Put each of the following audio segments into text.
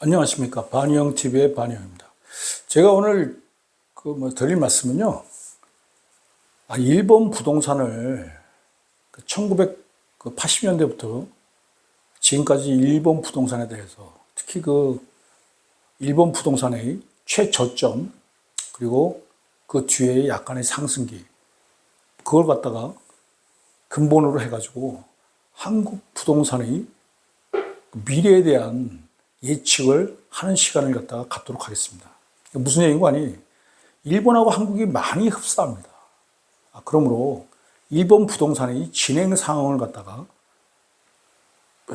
안녕하십니까. 반영TV의 반영입니다. 제가 오늘 드릴 말씀은요, 일본 부동산을 1980년대부터 지금까지 일본 부동산에 대해서, 특히 일본 부동산의 최저점, 그리고 그 뒤에 약간의 상승기, 그걸 갖다가 근본으로 해가지고 한국 부동산의 미래에 대한 예측을 하는 시간을 갖도록 하겠습니다. 무슨 얘기인가 하니, 일본하고 한국이 많이 흡사합니다. 그러므로 일본 부동산의 진행 상황을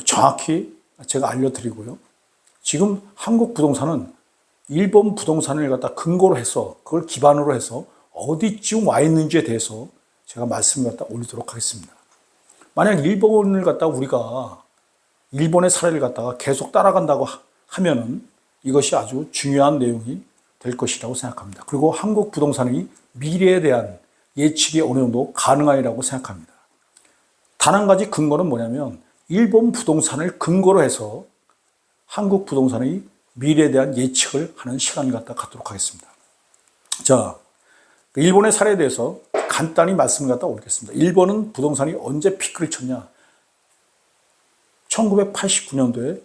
정확히 제가 알려드리고요. 지금 한국 부동산은 일본 부동산을 근거로 해서, 그걸 기반으로 해서 어디쯤 와 있는지에 대해서 제가 말씀을 올리도록 하겠습니다. 만약 일본을 우리가 일본의 사례를 계속 따라간다고 하면은 이것이 아주 중요한 내용이 될 것이라고 생각합니다. 그리고 한국 부동산의 미래에 대한 예측이 어느 정도 가능하리라고 생각합니다. 단 한 가지 근거는 뭐냐면, 일본 부동산을 근거로 해서 한국 부동산의 미래에 대한 예측을 하는 시간을 갖도록 하겠습니다. 자, 일본의 사례에 대해서 간단히 말씀을 올리겠습니다. 일본은 부동산이 언제 피크를 쳤냐? 1989년도에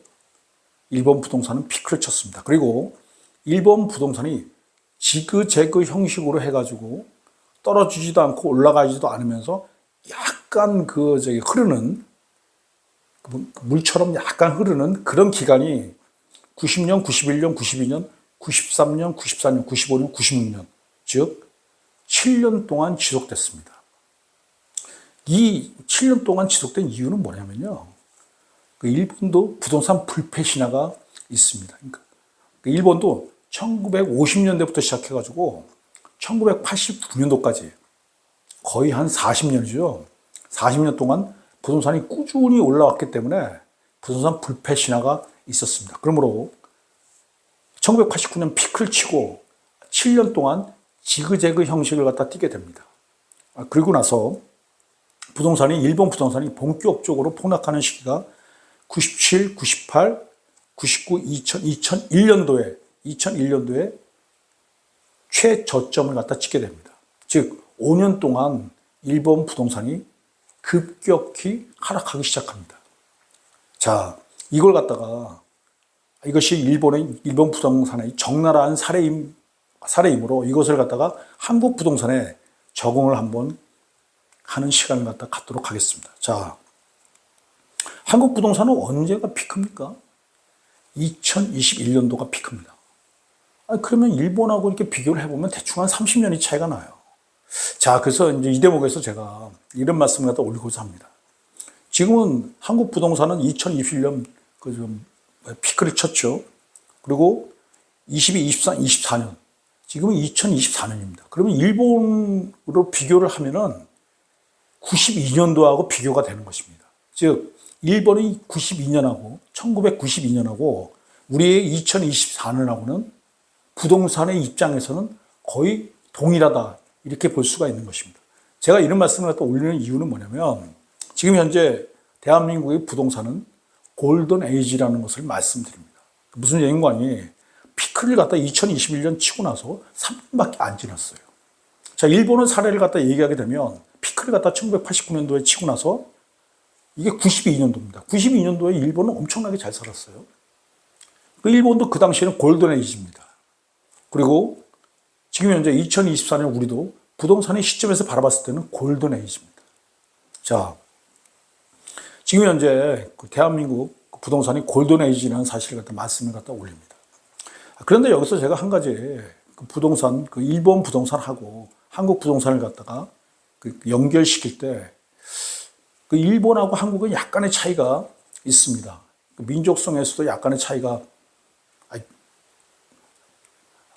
일본 부동산은 피크를 쳤습니다. 그리고 일본 부동산이 지그재그 형식으로 해가지고 떨어지지도 않고 올라가지도 않으면서 약간 흐르는, 물처럼 약간 흐르는 그런 기간이 90년, 91년, 92년, 93년, 94년, 95년, 96년, 즉 7년 동안 지속됐습니다. 이 7년 동안 지속된 이유는 뭐냐면요, 일본도 부동산 불패 신화가 있습니다. 그러니까 일본도 1950년대부터 시작해가지고 1989년도까지 거의 한 40년이죠. 40년 동안 부동산이 꾸준히 올라왔기 때문에 부동산 불패 신화가 있었습니다. 그러므로 1989년 피크를 치고 7년 동안 지그재그 형식을 띠게 됩니다. 그리고 나서 일본 부동산이 본격적으로 폭락하는 시기가 97, 98, 99, 2000, 2001년도에 최저점을 찍게 됩니다. 즉 5년 동안 일본 부동산이 급격히 하락하기 시작합니다. 자, 이것이 일본 부동산의 적나라한 사례이므로 이것을 한국 부동산에 적용을 한번 하는 시간을 갖도록 하겠습니다. 자, 한국 부동산은 언제가 피크입니까? 2021년도가 피크입니다. 그러면 일본하고 이렇게 비교를 해보면 대충 한 30년이 차이가 나요. 자, 그래서 이제 이 대목에서 제가 이런 말씀을 올리고자 합니다. 지금은 한국 부동산은 2021년 피크를 쳤죠. 그리고 22, 23, 24년. 지금은 2024년입니다. 그러면 일본으로 비교를 하면은 92년도하고 비교가 되는 것입니다. 즉, 일본의 1992년하고 우리의 2024년하고는 부동산의 입장에서는 거의 동일하다, 이렇게 볼 수가 있는 것입니다. 제가 이런 말씀을 올리는 이유는 뭐냐면, 지금 현재 대한민국의 부동산은 골든 에이지라는 것을 말씀드립니다. 무슨 얘기인가 하니, 피크를 2021년 치고 나서 3년밖에 안 지났어요. 자, 일본의 사례를 얘기하게 되면, 피크를 1989년도에 치고 나서 이게 92년도입니다. 92년도에 일본은 엄청나게 잘 살았어요. 일본도 그 당시에는 골든 에이지입니다. 그리고 지금 현재 2024년 우리도 부동산의 시점에서 바라봤을 때는 골든 에이지입니다. 자, 지금 현재 대한민국 부동산이 골든 에이지라는 사실을 말씀을 올립니다. 그런데 여기서 제가 한 가지 부동산, 일본 부동산하고 한국 부동산을 연결시킬 때 일본하고 한국은 약간의 차이가 있습니다. 민족성에서도 약간의 차이가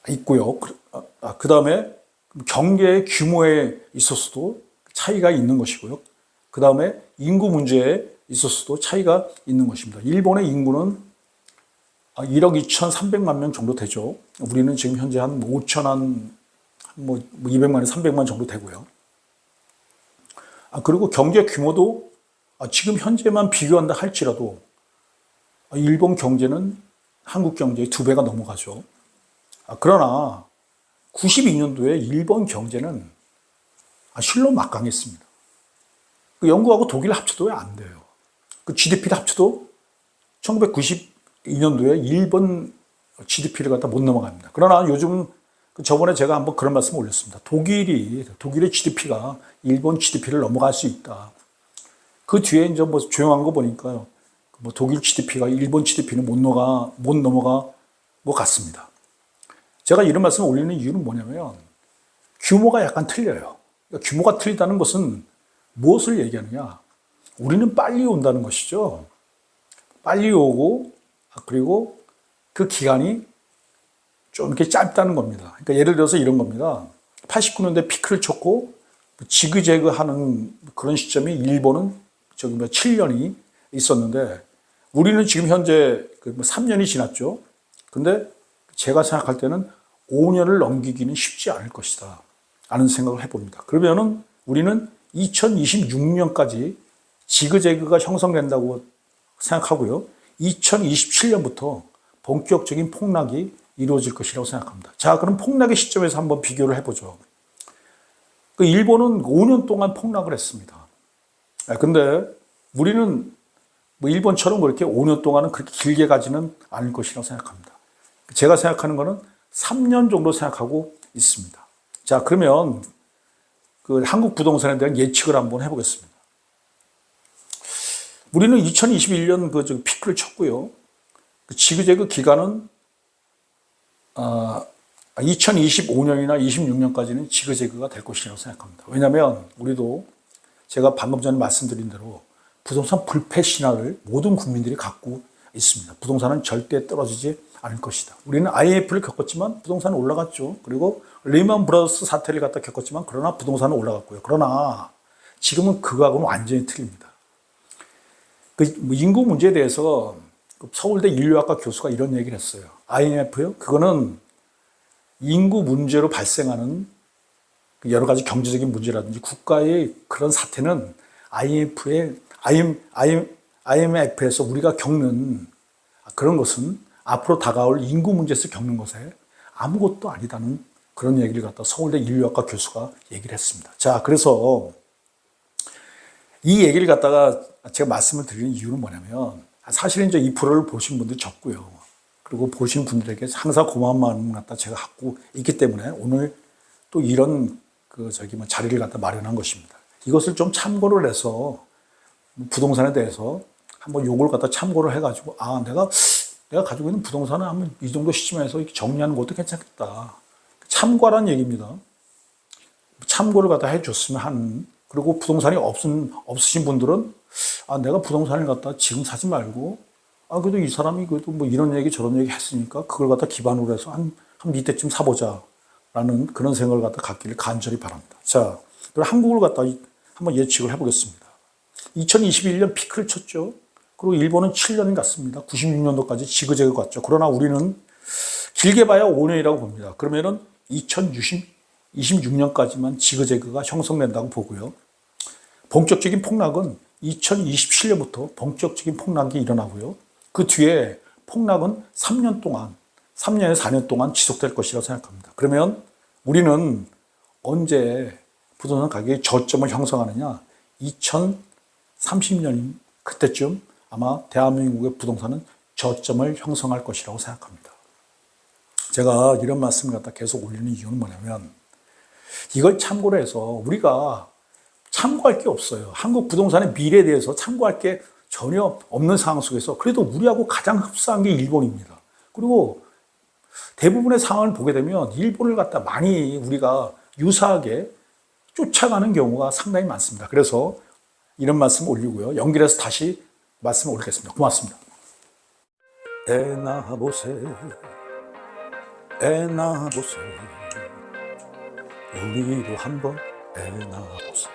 있고요. 그 다음에 경제의 규모에 있어서도 차이가 있는 것이고요. 그 다음에 인구 문제에 있어서도 차이가 있는 것입니다. 일본의 인구는 1억 2,300만 명 정도 되죠. 우리는 지금 현재 한 5천 200만, 300만 정도 되고요. 그리고 경제 규모도 지금 현재만 비교한다 할지라도 일본 경제는 한국 경제의 2배가 넘어가죠. 그러나 92년도에 일본 경제는 실로 막강했습니다. 영국하고 독일 합쳐도 안 돼요. GDP를 합쳐도 1992년도에 일본 GDP를 갖다 못 넘어갑니다. 그러나 요즘 저번에 제가 한번 그런 말씀을 올렸습니다. 독일의 GDP가 일본 GDP를 넘어갈 수 있다. 그 뒤에 이제 조용한 거 보니까요. 독일 GDP가 일본 GDP는 못 넘어가 것 같습니다. 제가 이런 말씀을 올리는 이유는 뭐냐면 규모가 약간 틀려요. 그러니까 규모가 틀리다는 것은 무엇을 얘기하느냐? 우리는 빨리 온다는 것이죠. 빨리 오고 그리고 그 기간이 좀 이렇게 짧다는 겁니다. 그러니까 예를 들어서 이런 겁니다. 89년대 피크를 쳤고 지그재그하는 그런 시점이 일본은 7년이 있었는데 우리는 지금 현재 3년이 지났죠. 근데 제가 생각할 때는 5년을 넘기기는 쉽지 않을 것이다 라는 생각을 해봅니다. 그러면은 우리는 2026년까지 지그재그가 형성된다고 생각하고요. 2027년부터 본격적인 폭락이 이루어질 것이라고 생각합니다. 자, 그럼 폭락의 시점에서 한번 비교를 해보죠. 일본은 5년 동안 폭락을 했습니다. 근데 우리는 일본처럼 그렇게 5년 동안은 그렇게 길게 가지는 않을 것이라고 생각합니다. 제가 생각하는 거는 3년 정도 생각하고 있습니다. 자, 그러면 한국 부동산에 대한 예측을 한번 해보겠습니다. 우리는 2021년 피크를 쳤고요. 지그재그 기간은 2025년이나 26년까지는 지그재그가 될 것이라고 생각합니다. 왜냐하면 우리도 제가 방금 전에 말씀드린 대로 부동산 불패 신화를 모든 국민들이 갖고 있습니다. 부동산은 절대 떨어지지 않을 것이다. 우리는 IMF를 겪었지만 부동산은 올라갔죠. 그리고 리먼 브라더스 사태를 갖다 겪었지만 그러나 부동산은 올라갔고요. 그러나 지금은 그거하고는 완전히 틀립니다. 인구 문제에 대해서 서울대 인류학과 교수가 이런 얘기를 했어요. IMF요? 그거는 인구 문제로 발생하는 여러 가지 경제적인 문제라든지 국가의 그런 사태는 IMF에서 우리가 겪는 그런 것은 앞으로 다가올 인구 문제에서 겪는 것에 아무것도 아니다는 그런 얘기를 갖다 서울대 인류학과 교수가 얘기를 했습니다. 자, 그래서 이 얘기를 갖다가 제가 말씀을 드리는 이유는 뭐냐면 사실은 이제 이 프로를 보신 분들이 적고요. 그리고 보신 분들에게 항상 고마운 마음을 갖다 제가 갖고 있기 때문에 오늘 또 이런 자리를 갖다 마련한 것입니다. 이것을 좀 참고를 해서 부동산에 대해서 한번 요걸 갖다 참고를 해가지고 내가 가지고 있는 부동산은 한번 이 정도 시점에서 정리하는 것도 괜찮겠다. 참고하라는 얘기입니다. 참고를 갖다 해줬으면 하는. 그리고 부동산이 없으신 분들은 내가 부동산을 갖다 지금 사지 말고 그래도 이 사람이 그래도 이런 얘기 저런 얘기 했으니까 그걸 갖다 기반으로 해서 한 이때쯤 사보자 라는 그런 생각을 갖다 갖기를 간절히 바랍니다. 자, 그럼 한국을 갖다 한번 예측을 해보겠습니다. 2021년 피크를 쳤죠. 그리고 일본은 7년 갔습니다. 96년도까지 지그재그 갔죠. 그러나 우리는 길게 봐야 5년이라고 봅니다. 그러면은 2026년까지만 지그재그가 형성된다고 보고요. 본격적인 폭락은 2027년부터 본격적인 폭락이 일어나고요. 그 뒤에 폭락은 3년에서 4년 동안 지속될 것이라고 생각합니다. 그러면 우리는 언제 부동산 가격이 저점을 형성하느냐? 2030년 그때쯤 아마 대한민국의 부동산은 저점을 형성할 것이라고 생각합니다. 제가 이런 말씀을 갖다 계속 올리는 이유는 뭐냐면 이걸 참고로 해서 우리가 참고할 게 없어요. 한국 부동산의 미래에 대해서 참고할 게 전혀 없는 상황 속에서 그래도 우리하고 가장 흡사한 게 일본입니다. 그리고 대부분의 상황을 보게 되면 일본을 갖다 많이 우리가 유사하게 쫓아가는 경우가 상당히 많습니다. 그래서 이런 말씀 올리고요. 연결해서 다시 말씀을 올리겠습니다. 고맙습니다. 에나보세 애나보세 우리도 한번 애나보세